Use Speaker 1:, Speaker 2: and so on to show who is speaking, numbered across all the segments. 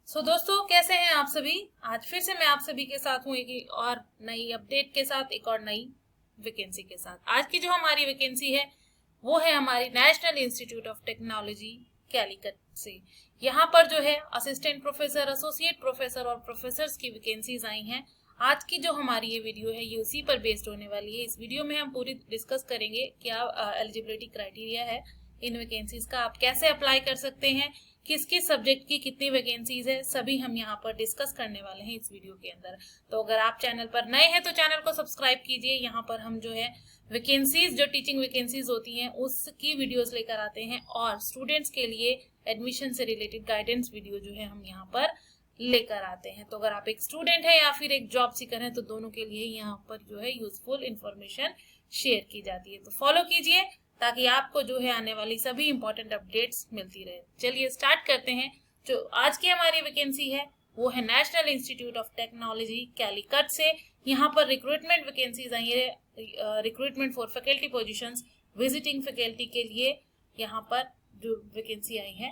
Speaker 1: दोस्तों कैसे हैं आप सभी। आज फिर से मैं आप सभी के साथ हूँ एक और नई अपडेट के साथ, एक और नई वैकेंसी के साथ। आज की जो हमारी वैकेंसी है वो है हमारी national institute of technology Calicut से। यहाँ पर जो है असिस्टेंट प्रोफेसर, एसोसिएट प्रोफेसर और प्रोफेसर्स की वैकेंसीज आई हैं। आज की जो हमारी ये वीडियो है ये उसी पर बेस्ड होने वाली है। इस वीडियो में हम पूरी डिस्कस करेंगे क्या एलिजिबिलिटी क्राइटेरिया है इन वैकेंसीज का, आप कैसे अप्लाई कर सकते हैं, किस किस सब्जेक्ट की कितनी वैकेंसीज है, सभी हम यहाँ पर डिस्कस करने वाले हैं इस वीडियो के अंदर। तो अगर आप चैनल पर नए हैं तो चैनल को सब्सक्राइब कीजिए। यहाँ पर हम जो है वैकेंसीज, जो टीचिंग वैकेंसीज होती हैं उसकी वीडियोस लेकर आते हैं और स्टूडेंट्स के लिए एडमिशन से रिलेटेड गाइडेंस वीडियो जो है हम यहाँ पर लेकर आते हैं। तो अगर आप एक स्टूडेंट है या फिर एक जॉब सीकर है तो दोनों के लिए यहाँ पर जो है यूजफुल इंफॉर्मेशन शेयर की जाती है। तो फॉलो कीजिए ताकि आपको जो है आने वाली सभी इंपॉर्टेंट अपडेट्स मिलती रहे। चलिए स्टार्ट करते हैं। जो आज की हमारी वैकेंसी है वो है national institute of technology Calicut से। यहाँ पर रिक्रूटमेंट वैकेंसीज आई है, recruitment for faculty positions, visiting faculty के लिए यहाँ पर जो वैकेंसी आई है।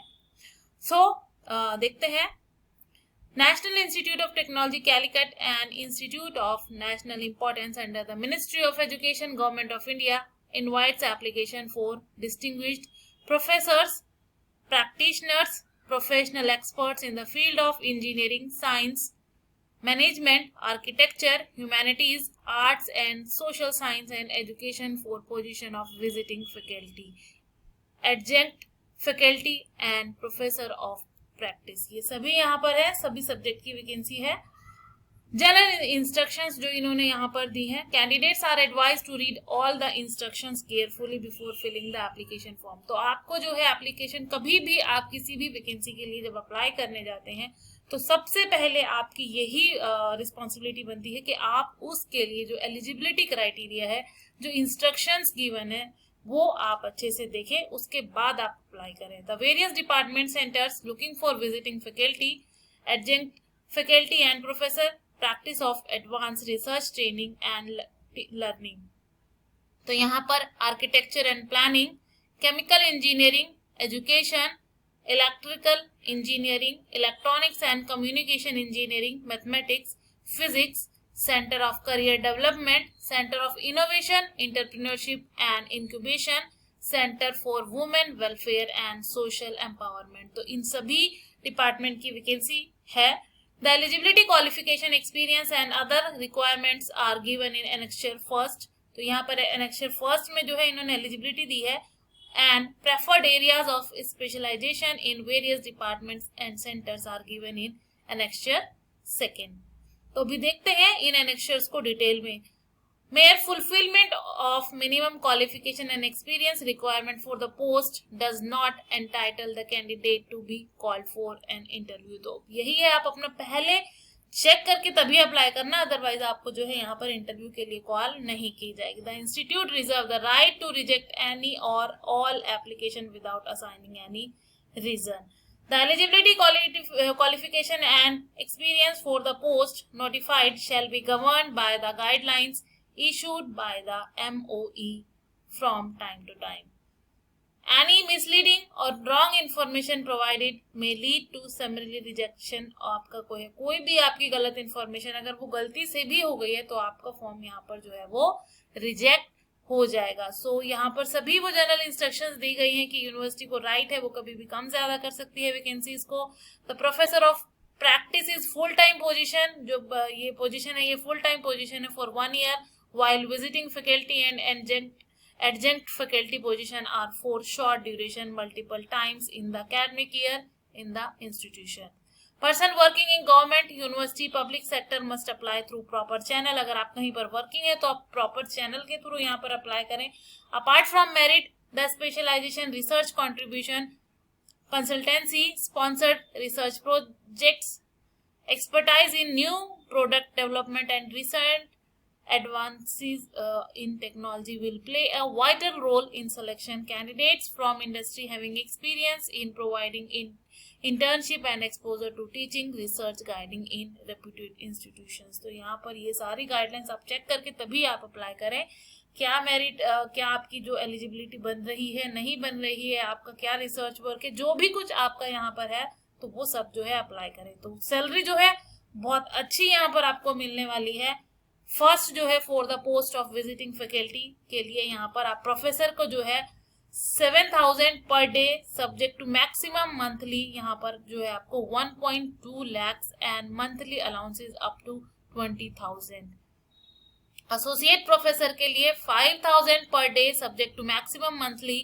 Speaker 1: देखते हैं। National Institute of Technology Calicut, an institute of national importance under the Ministry of Education, Government of India, invites application for distinguished professors, practitioners, professional experts in the field of engineering, science, management, architecture, humanities, arts and social science and education for position of visiting faculty, adjunct faculty and professor of practice. ये सभी यहाँ पर है, सभी subject की vacancy है। General instructions जो इन्होंने यहाँ पर दी हैं, candidates are advise to read all the instructions carefully before filling the application form. तो आपको जो है एप्लीकेशन, कभी भी आप किसी भी वैकेंसी के लिए जब अप्लाई करने जाते हैं तो सबसे पहले आपकी यही रिस्पॉन्सिबिलिटी बनती है कि आप उसके लिए जो एलिजिबिलिटी क्राइटेरिया है, जो इंस्ट्रक्शंस गिवन है, वो आप अच्छे से देखें, उसके बाद आप अप्लाई करें। The various department centres looking for visiting faculty, adjunct faculty and professor, practice of advance research, training and learning. तो यहाँ पर architecture and planning, chemical engineering, education, electrical engineering, electronics and communication engineering, mathematics, physics, Center of Career Development, Center of Innovation, Entrepreneurship and Incubation, Center for Women Welfare and Social Empowerment। तो इन सभी department की vacancy है। The eligibility, qualification, experience and other requirements are given in annexure first। तो यहाँ पर annexure first में जो है इन्होंने एलिजिबिलिटी दी है। And preferred areas of specialization in various departments and centers are given in annexure second। तो अभी देखते हैं इन एनेक्शर्स को डिटेल में। Mere fulfilment of minimum qualification and experience requirement for the post does not entitle the candidate to be called for an interview. तो यही है, आप अपना पहले चेक करके तभी अप्लाई करना, अदरवाइज आपको जो है यहाँ पर इंटरव्यू के लिए कॉल नहीं की जाएगी। The institute reserve the right to reject any और all application without assigning any reason. The eligibility, qualification and experience for the post notified shall be governed by the guidelines issued by the MOE from time to time. Any misleading or wrong information provided may lead to summary rejection। आपका कोई भी आपकी गलत information अगर वो गलती से भी हो गई है तो आपका फॉर्म यहाँ पर जो है वो रिजेक्ट हो जाएगा। यहाँ पर सभी वो जनरल इंस्ट्रक्शंस दी गई हैं कि यूनिवर्सिटी को राइट है वो कभी भी कम ज्यादा कर सकती है वैकेंसीज को। The professor of practice is full time position. जो ये पोजीशन है ये फुल टाइम पोजीशन है for 1 year, while visiting faculty and adjunct faculty position are for short duration multiple times in the academic year in the institution। Person working in government, university, public sector must apply through proper channel. अगर आप कहीं पर working है तो आप proper channel के through यहाँ पर अप्लाई करें। Apart from merit, the specialisation, research contribution, consultancy, sponsored research projects, expertise in new product development and recent advances in technology will play a vital role in selection। Candidates from industry having experience in providing internship and exposure to teaching, research, guiding in reputed institutions। तो यहाँ पर ये सारी guidelines आप check करके तभी आप apply करें। क्या मेरिट, क्या आपकी जो एलिजिबिलिटी बन रही है, नहीं बन रही है, आपका क्या रिसर्च वर्क है, जो भी कुछ आपका यहाँ पर है तो वो सब जो है अप्लाई करें। तो सैलरी जो है बहुत अच्छी यहाँ पर आपको मिलने वाली है। फर्स्ट जो है for the post of visiting faculty के लिए यहाँ पर आप प्रोफेसर को जो है 7,000 per day subject to maximum monthly यहाँ पर जो है आपको 1.2 lakhs and monthly allowances up to 20,000। Associate professor के लिए 5,000 per day subject to maximum monthly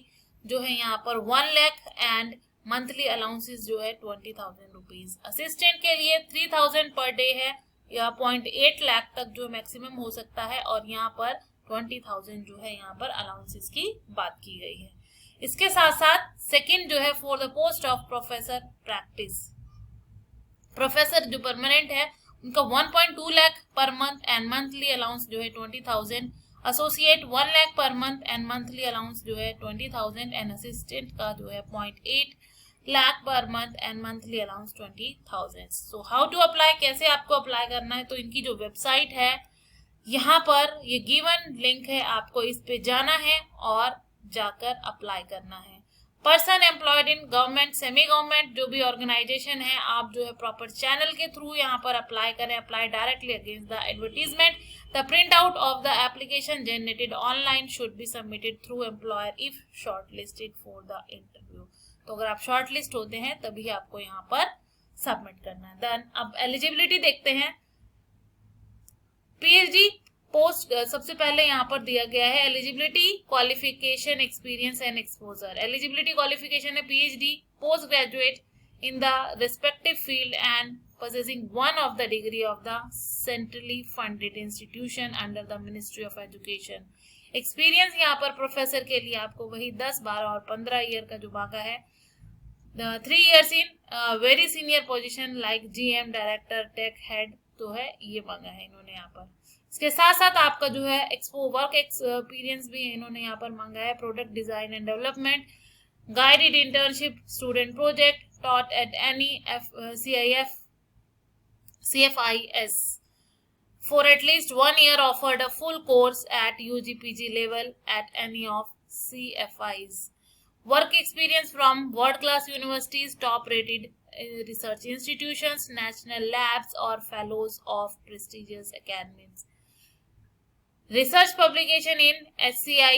Speaker 1: जो है यहाँ पर 1 lakh एंड मंथली अलाउंसेस जो है 20,000 रुपीज। असिस्टेंट के लिए 3,000 पर डे है या 0.8 लाख तक जो मैक्सिमम हो सकता है, और यहाँ पर 20,000 जो है यहाँ पर अलाउंसेस की बात की गई है। इसके साथ साथ सेकंड जो है for the post of professor practice, professor जो परमानेंट है उनका 1.2 lakh per month and monthly allowance जो है 20,000। Associate 1 lakh per month and monthly allowance जो है 20,000 एंड असिस्टेंट का जो है 0.8 lakh per month and monthly allowance 20,000। So how to apply, कैसे आपको अप्लाई करना है, तो इनकी जो वेबसाइट है यहाँ पर ये गिवन लिंक है, आपको इस पे जाना है और जाकर अप्लाई करना है। Person employed in government, semi government जो भी ऑर्गेनाइजेशन है, आप जो है प्रॉपर चैनल के थ्रू यहाँ पर अप्लाई करें। Apply directly against the advertisement. The print out of the application generated online should be submitted through employer if shortlisted for the interview. तो अगर आप शॉर्टलिस्ट होते हैं तभी आपको यहाँ पर सबमिट करना है। देन अब एलिजिबिलिटी देखते हैं। पीएचडी पोस्ट सबसे पहले यहाँ पर दिया गया है eligibility, qualification, experience and exposure. Eligibility qualification है PhD, post graduate in the respective field and possessing one of the degree of the centrally funded institution under the Ministry of Education। Experience यहाँ पर professor के लिए आपको वही 10, 12 और 15 year का जो मांगा है। 3 years in very senior position like GM, director, tech head तो है, ये मांगा है इन्होंने यहाँ पर। इसके साथ साथ आपका जो है वर्क एक्सपीरियंस भी इन्होंने यहाँ पर मांगा है। Product design and development, guided internship, student project, taught at any CFIS for at least 1 year, offered a full course at UG/PG level at any of CFIs। Work experience from world-class universities, top-rated research institutions, national labs or fellows of prestigious academies। Research publication in SCI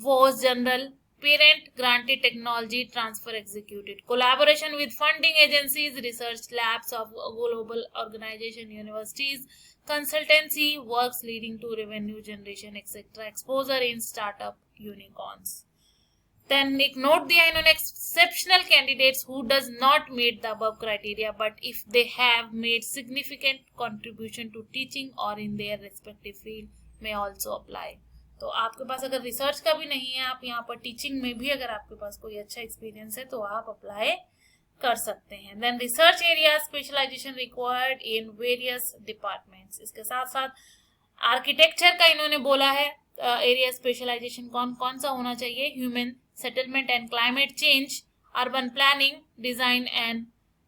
Speaker 1: was general, parent granted technology transfer executed, collaboration with funding agencies, research labs of global organization, universities, consultancy works leading to revenue generation, etc. exposure in startup unicorns। Then एक note दिया इन्होंने, exceptional candidates who does not meet the above criteria but if they have made significant contribution to teaching or in their respective field may also apply। तो आपके पास अगर research का भी नहीं है, आप यहाँ पर टीचिंग में भी अगर आपके पास कोई अच्छा एक्सपीरियंस है तो आप अप्लाई कर सकते हैं। Then research area specialisation required in various departments. इसके साथ साथ आर्किटेक्चर का इन्होंने बोला है एरिया स्पेशलाइजेशन कौन कौन सा होना चाहिए। Human settlement and climate change, urban planning, design and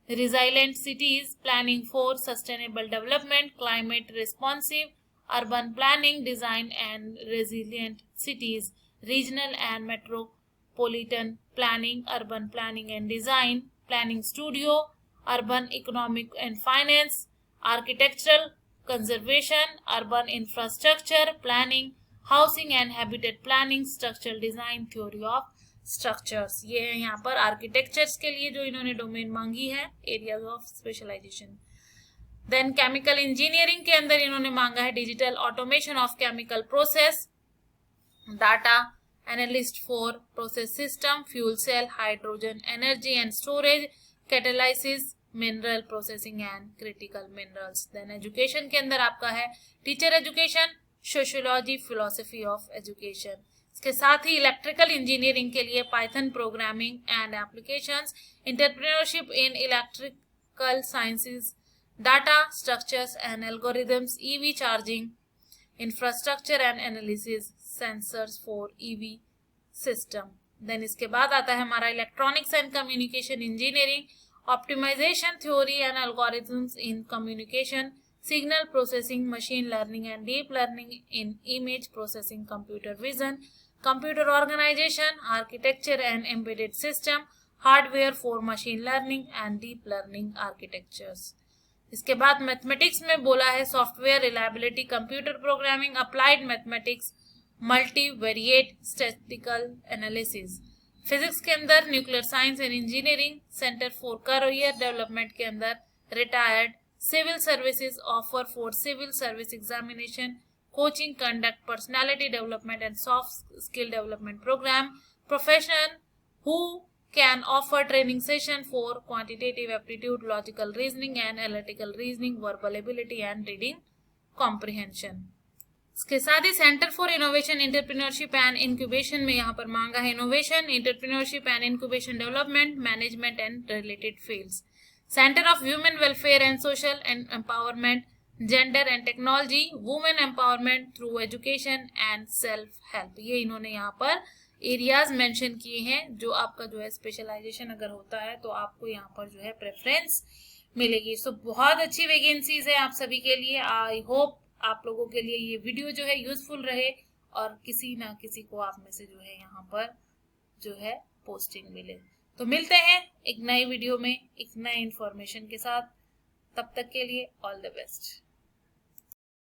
Speaker 1: resilient cities, planning for sustainable development, climate responsive, urban planning, design and resilient cities, regional and metropolitan planning, urban planning and design, planning studio, urban economic and finance, architectural conservation, urban infrastructure planning, housing and habitat planning, structural design, theory of structures. ये है यहाँ पर architectures के लिए जो इन्होंने domain मांगी है, areas of specialisation. Then chemical engineering के अंदर इन्होंने मांगा है digital automation of chemical process, data analyst for process system, fuel cell, hydrogen energy and storage, catalysis, mineral processing and critical minerals. Then education के अंदर आपका है teacher education, sociology, philosophy of education. इसके साथ ही इलेक्ट्रिकल इंजीनियरिंग के लिए Python programming and applications, entrepreneurship in electrical sciences, data structures and algorithms, EV charging infrastructure and analysis, sensors for EV system. Then इसके बाद आता है हमारा electronics and communication engineering, optimisation theory and algorithms in communication, signal processing, machine learning and deep learning in image processing, computer vision, computer organization, architecture and embedded system, hardware for machine learning and deep learning architectures. इसके बाद mathematics में बोला है software reliability, computer programming, applied mathematics, multivariate statistical analysis. Physics के अंदर nuclear science and engineering, centre for career development के अंदर retired civil services, offer for civil service examination, coaching, conduct personality development and soft skill development programme, professional who can offer training session for quantitative aptitude, logical reasoning and analytical reasoning, verbal ability and reading comprehension। इसके साथ ही centre for innovation, entrepreneurship and incubation में यहाँ पर मांगा है innovation, entrepreneurship and incubation development, management and related fields. Centre of human welfare and social and empowerment, gender and technology, women empowerment through education and self help. ये इन्होंने यहाँ पर areas mention किए हैं जो आपका जो है स्पेशलाइजेशन अगर होता है तो आपको यहाँ पर जो है प्रेफरेंस मिलेगी। सो बहुत अच्छी वैकेंसीज है आप सभी के लिए। आई होप आप लोगों के लिए ये वीडियो जो है यूजफुल रहे और किसी ना किसी को आप में से जो है यहाँ पर जो है पोस्टिंग मिले। तो मिलते हैं एक नई वीडियो में एक नए इंफॉर्मेशन के साथ, तब तक के लिए ऑल द बेस्ट।